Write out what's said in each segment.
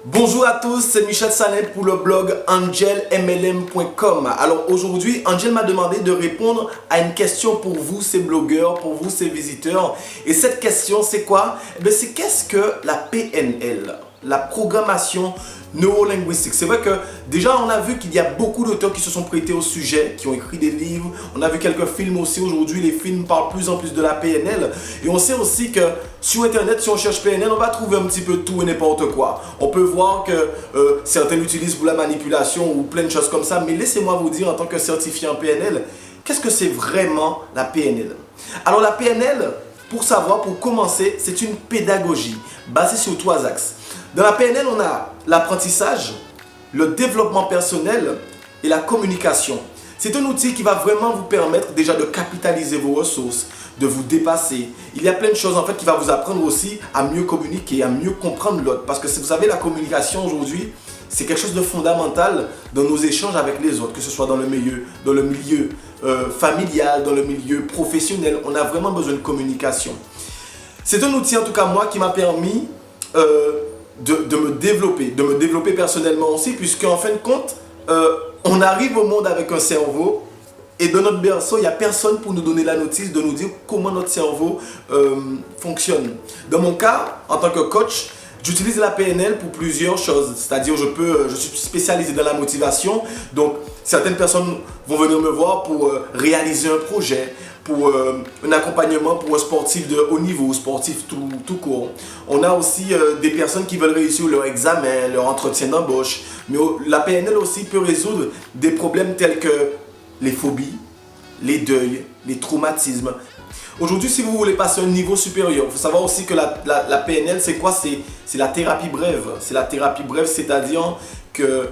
Bonjour à tous, c'est Michel Salin pour le blog angelmlm.com. Alors aujourd'hui, Angel m'a demandé de répondre à une question pour vous, ces blogueurs, pour vous, ces visiteurs. Et cette question, c'est quoi? C'est qu'est-ce que la PNL? La programmation neurolinguistique. C'est vrai que déjà on a vu qu'il y a beaucoup d'auteurs qui se sont prêtés au sujet, qui ont écrit des livres. On a vu quelques films aussi. Aujourd'hui, les films parlent plus en plus de la PNL. Et on sait aussi que sur Internet, si on cherche PNL, on va trouver un petit peu tout et n'importe quoi. On peut voir que certains l'utilisent pour la manipulation ou plein de choses comme ça. Mais laissez-moi vous dire en tant que certifié en PNL, qu'est-ce que c'est vraiment la PNL? Alors la PNL, pour savoir, pour commencer, c'est une pédagogie basée sur 3 axes. Dans la PNL, on a l'apprentissage, le développement personnel et la communication. C'est un outil qui va vraiment vous permettre déjà de capitaliser vos ressources, de vous dépasser. Il y a plein de choses en fait qui va vous apprendre aussi à mieux communiquer, à mieux comprendre l'autre. Parce que si vous savez, la communication aujourd'hui, c'est quelque chose de fondamental dans nos échanges avec les autres, que ce soit dans le milieu familial, dans le milieu professionnel. On a vraiment besoin de communication. C'est un outil en tout cas moi qui m'a permis de me développer personnellement aussi, puisque en fin de compte, on arrive au monde avec un cerveau et dans notre berceau, il n'y a personne pour nous donner la notice, de nous dire comment notre cerveau fonctionne. Dans mon cas, en tant que coach, j'utilise la PNL pour plusieurs choses, c'est-à-dire je suis spécialisé dans la motivation, donc certaines personnes vont venir me voir pour réaliser un projet, pour un accompagnement pour un sportif de haut niveau, sportif tout court. On a aussi des personnes qui veulent réussir leur examen, leur entretien d'embauche, mais la PNL aussi peut résoudre des problèmes tels que les phobies, les deuils, les traumatismes. Aujourd'hui, si vous voulez passer à un niveau supérieur, il faut savoir aussi que la PNL, c'est quoi? C'est la thérapie brève. C'est la thérapie brève, c'est-à-dire que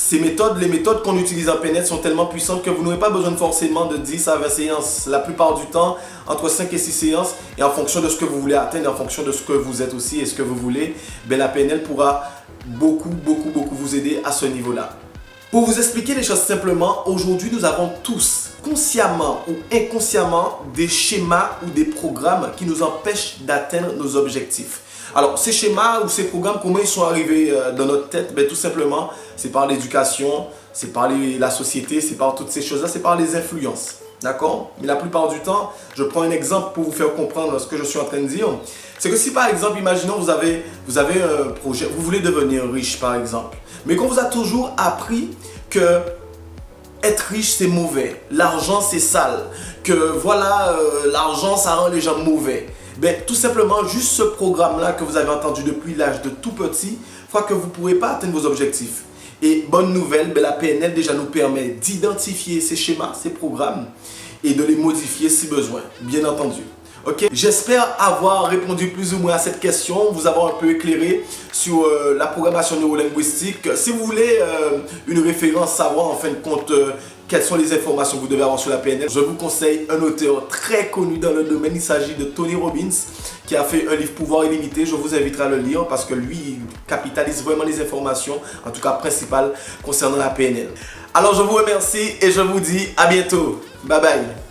les méthodes qu'on utilise en PNL sont tellement puissantes que vous n'aurez pas besoin forcément de 10 à 20 séances. La plupart du temps, entre 5 et 6 séances, et en fonction de ce que vous voulez atteindre, en fonction de ce que vous êtes aussi et ce que vous voulez, la PNL pourra beaucoup vous aider à ce niveau-là. Pour vous expliquer les choses simplement, aujourd'hui nous avons tous, consciemment ou inconsciemment, des schémas ou des programmes qui nous empêchent d'atteindre nos objectifs. Alors ces schémas ou ces programmes, comment ils sont arrivés dans notre tête? Tout simplement, c'est par l'éducation, c'est par la société, c'est par toutes ces choses-là, c'est par les influences. D'accord? Mais la plupart du temps, je prends un exemple pour vous faire comprendre ce que je suis en train de dire. C'est que si par exemple, imaginons vous avez un projet, vous voulez devenir riche par exemple, mais qu'on vous a toujours appris que être riche c'est mauvais, l'argent c'est sale, que voilà, l'argent ça rend les gens mauvais. Tout simplement, juste ce programme-là que vous avez entendu depuis l'âge de tout petit, fera que vous ne pourrez pas atteindre vos objectifs. Et bonne nouvelle, la PNL déjà nous permet d'identifier ces schémas, ces programmes et de les modifier si besoin, bien entendu. Ok, j'espère avoir répondu plus ou moins à cette question, vous avoir un peu éclairé sur la programmation neurolinguistique. Si vous voulez une référence, savoir en fin de compte quelles sont les informations que vous devez avoir sur la PNL, je vous conseille un auteur très connu dans le domaine. Il s'agit de Tony Robbins qui a fait un livre Pouvoir illimité. Je vous inviterai à le lire parce que lui, il capitalise vraiment les informations, en tout cas principales, concernant la PNL. Alors je vous remercie et je vous dis à bientôt. Bye bye.